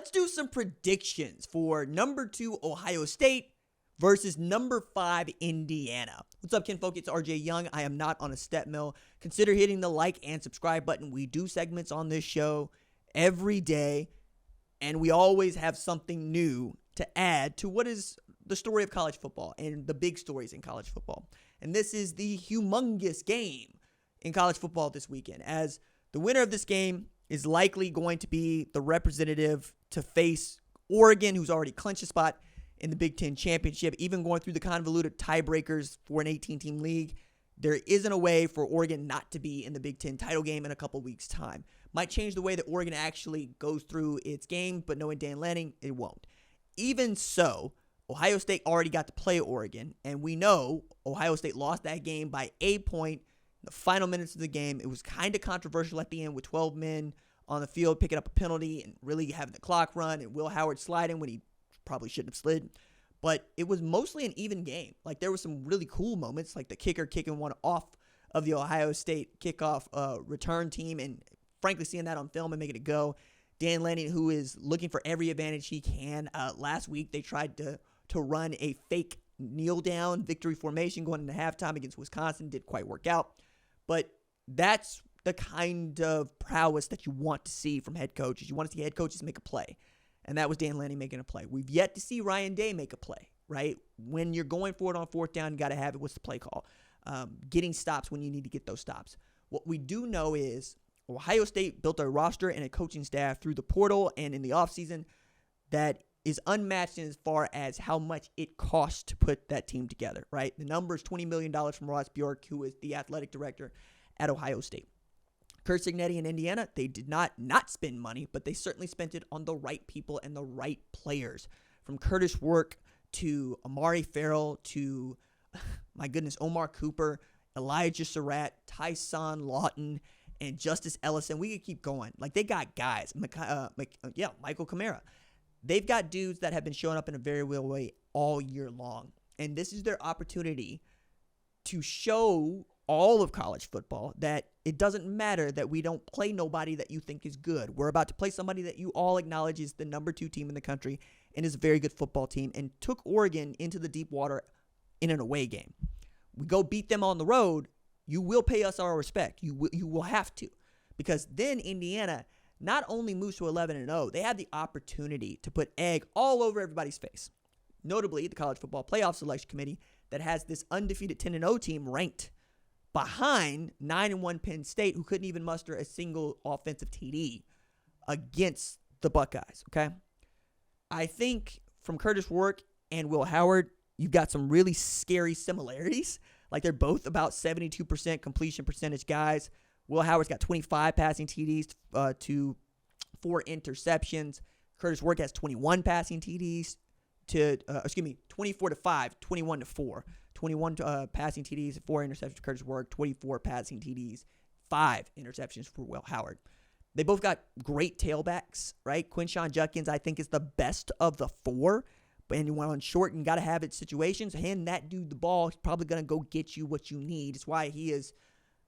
let's do some predictions for number 2 Ohio State versus number 5 Indiana. What's up, kinfolk? It's RJ Young. I am not on a step mill. Consider hitting the like and subscribe button. We do segments on this show every day, and we always have something new to add to what is the story of college football and the big stories in college football. And this is the humongous game in college football this weekend, as the winner of this game is likely going to be the representative to face Oregon, who's already clinched a spot in the Big Ten championship. Even going through the convoluted tiebreakers for an 18-team league, there isn't a way for Oregon not to be in the Big Ten title game in a couple weeks' time. Might change the way that Oregon actually goes through its game, but knowing Dan Lanning, it won't. Even so, Ohio State already got to play Oregon, and we know Ohio State lost that game by a point in the final minutes of the game. It was kind of controversial at the end with 12 men on the field picking up a penalty and really having the clock run, and Will Howard sliding when he probably shouldn't have slid. But it was mostly an even game. Like, there were some really cool moments, like the kicker kicking one off of the Ohio State kickoff return team, and frankly seeing that on film and making it go. Dan Lanning, who is looking for every advantage he can. Last week, they tried to run a fake kneel-down victory formation going into halftime against Wisconsin. Didn't quite work out. But that's the kind of prowess that you want to see from head coaches. You want to see head coaches make a play. And that was Dan Lanning making a play. We've yet to see Ryan Day make a play, right? When you're going for it on fourth down, you got to have it. What's the play call? Getting stops when you need to get those stops. What we do know is Ohio State built a roster and a coaching staff through the portal and in the offseason that is unmatched in as far as how much it costs to put that team together, right? The number is $20 million from Ross Bjork, who is the athletic director at Ohio State. Curt Cignetti in Indiana, they did not spend money, but they certainly spent it on the right people and the right players. From Curtis Work to Amari Farrell to, my goodness, Omar Cooper, Elijah Surratt, Tyson Lawton, and Justice Ellison. We could keep going. Like, they got guys. Michael Kamara. They've got dudes that have been showing up in a very real way all year long. And this is their opportunity to show all of college football that it doesn't matter that we don't play nobody that you think is good. We're about to play somebody that you all acknowledge is the number 2 team in the country and is a very good football team, and took Oregon into the deep water in an away game. We go beat them on the road, you will pay us our respect. You will have to, because then Indiana not only moves to 11-0, they have the opportunity to put egg all over everybody's face. Notably, the College Football Playoff Selection Committee that has this undefeated 10-0 team ranked behind 9-1 Penn State, who couldn't even muster a single offensive TD against the Buckeyes, okay? I think from Curtis Work and Will Howard, you've got some really scary similarities. Like, they're both about 72% completion percentage guys. Will Howard's got 25 passing TDs to 4 interceptions. Curtis Work has 21 passing TDs to, 24-5, 21-4. 21 passing TDs, 4 interceptions for Curtis Work, 24 passing TDs, 5 interceptions for Will Howard. They both got great tailbacks, right? Quinshon Judkins, I think, is the best of the 4. But when you want on short and got to have it situations, hand that dude the ball, he's probably going to go get you what you need. It's why he has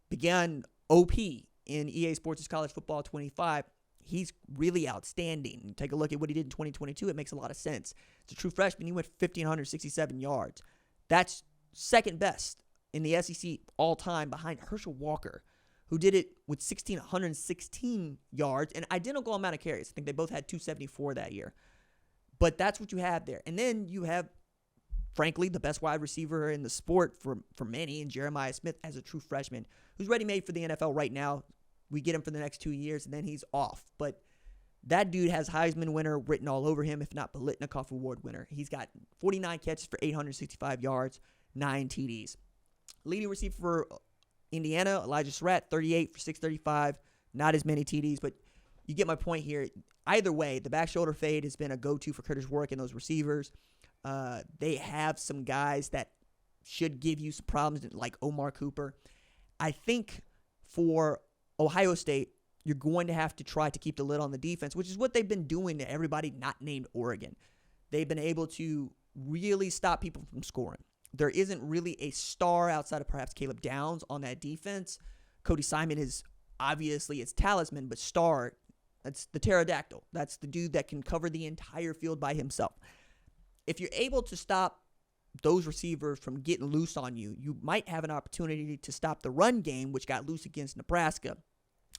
begun OP in EA Sports' College Football 25. He's really outstanding. Take a look at what he did in 2022. It makes a lot of sense. It's a true freshman. He went 1,567 yards. That's second best in the SEC all time behind Herschel Walker, who did it with 1,616 yards and identical amount of carries. I think they both had 274 that year. But that's what you have there. And then you have, frankly, the best wide receiver in the sport for many, and Jeremiah Smith as a true freshman, who's ready-made for the NFL right now. We get him for the next 2 years, and then he's off. But that dude has Heisman winner written all over him, if not Biletnikoff Award winner. He's got 49 catches for 865 yards, 9 TDs. Leading receiver for Indiana, Elijah Surratt, 38 for 635, not as many TDs, but you get my point here. Either way, the back shoulder fade has been a go-to for Curtis Work and those receivers. They have some guys that should give you some problems, like Omar Cooper. I think for Ohio State, you're going to have to try to keep the lid on the defense, which is what they've been doing to everybody not named Oregon. They've been able to really stop people from scoring. There isn't really a star outside of perhaps Caleb Downs on that defense. Cody Simon is obviously its talisman, but star, That's the pterodactyl. That's the dude that can cover the entire field by himself. If you're able to stop those receivers from getting loose on you, you might have an opportunity to stop the run game, which got loose against Nebraska.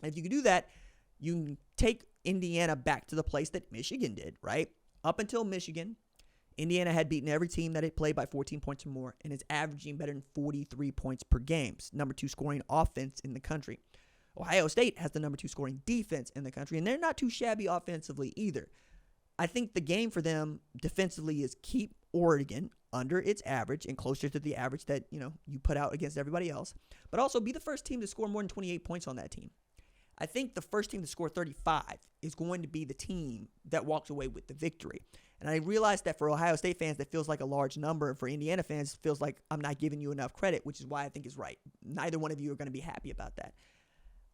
And if you can do that, you can take Indiana back to the place that Michigan did, right? Up until Michigan, Indiana had beaten every team that it played by 14 points or more and is averaging better than 43 points per game. Number 2 scoring offense in the country. Ohio State has the number 2 scoring defense in the country, and they're not too shabby offensively either. I think the game for them defensively is keep Oregon under its average and closer to the average that, you put out against everybody else, but also be the first team to score more than 28 points on that team. I think the first team to score 35 is going to be the team that walks away with the victory. And I realize that for Ohio State fans, that feels like a large number. And for Indiana fans, it feels like I'm not giving you enough credit, which is why I think is right. Neither one of you are going to be happy about that.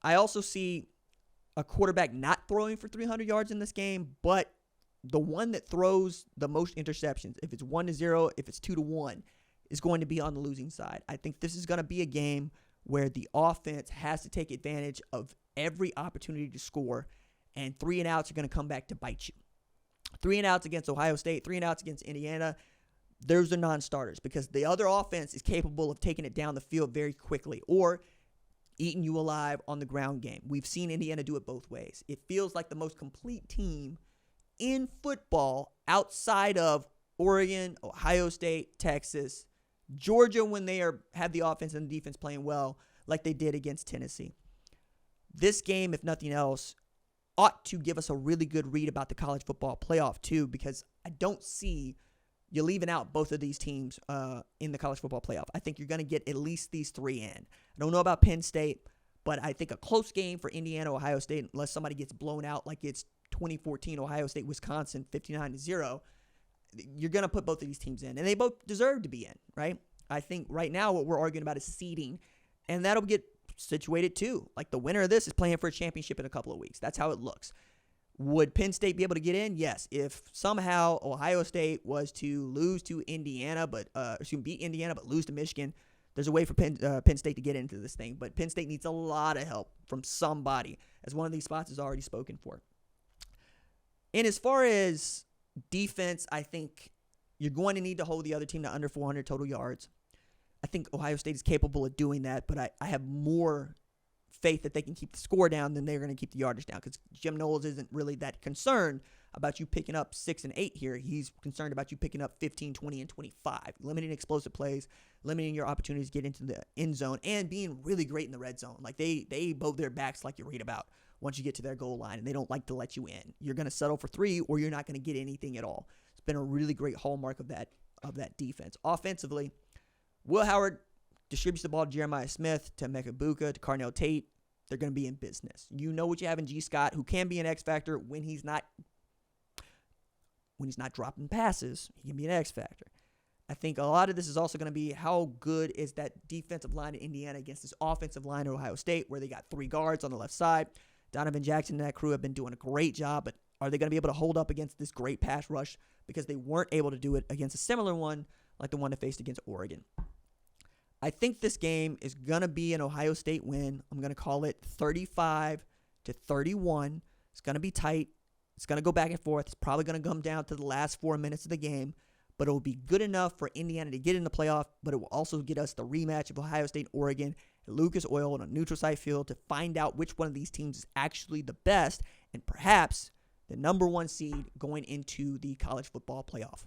I also see a quarterback not throwing for 300 yards in this game, but the one that throws the most interceptions, if it's 1-0, if it's 2-1, is going to be on the losing side. I think this is going to be a game where the offense has to take advantage of every opportunity to score, and 3 and outs are going to come back to bite you. 3 and outs against Ohio State, 3 and outs against Indiana, those are non-starters because the other offense is capable of taking it down the field very quickly or eating you alive on the ground game. We've seen Indiana do it both ways. It feels like the most complete team in football outside of Oregon, Ohio State, Texas, Georgia when they have the offense and the defense playing well like they did against Tennessee. This game, if nothing else, ought to give us a really good read about the college football playoff too, because I don't see you leaving out both of these teams in the college football playoff. I think you're going to get at least these 3 in. I don't know about Penn State, but I think a close game for Indiana, Ohio State, unless somebody gets blown out like it's 2014 Ohio State, Wisconsin, 59-0, you're going to put both of these teams in, and they both deserve to be in, right? I think right now what we're arguing about is seeding, and that'll get situated too. Like the winner of this is playing for a championship in a couple of weeks. That's how it looks. Would Penn State be able to get in? Yes. If somehow Ohio State was to lose to Indiana, beat Indiana, but lose to Michigan, there's a way for Penn State to get into this thing. But Penn State needs a lot of help from somebody, as one of these spots is already spoken for. And as far as defense, I think you're going to need to hold the other team to under 400 total yards. I think Ohio State is capable of doing that, but I have more faith that they can keep the score down than they're going to keep the yardage down, because Jim Knowles isn't really that concerned about you picking up 6 and 8 here. He's concerned about you picking up 15, 20, and 25, limiting explosive plays, limiting your opportunities to get into the end zone, and being really great in the red zone. Like they bow their backs like you read about once you get to their goal line, and they don't like to let you in. You're going to settle for 3 or you're not going to get anything at all. It's been a really great hallmark of that defense. Offensively, Will Howard distributes the ball to Jeremiah Smith, to Emeka Egbuka, to Carnell Tate. They're going to be in business. You know what you have in G. Scott, who can be an X factor when he's not dropping passes. He can be an X factor. I think a lot of this is also going to be how good is that defensive line in Indiana against this offensive line at Ohio State, where they got 3 guards on the left side. Donovan Jackson and that crew have been doing a great job, but are they going to be able to hold up against this great pass rush, because they weren't able to do it against a similar one like the one they faced against Oregon? I think this game is going to be an Ohio State win. I'm going to call it 35-31. It's going to be tight. It's going to go back and forth. It's probably going to come down to the last 4 minutes of the game, but it will be good enough for Indiana to get in the playoff, but it will also get us the rematch of Ohio State and Oregon at Lucas Oil on a neutral site field to find out which one of these teams is actually the best and perhaps the number 1 seed going into the college football playoff.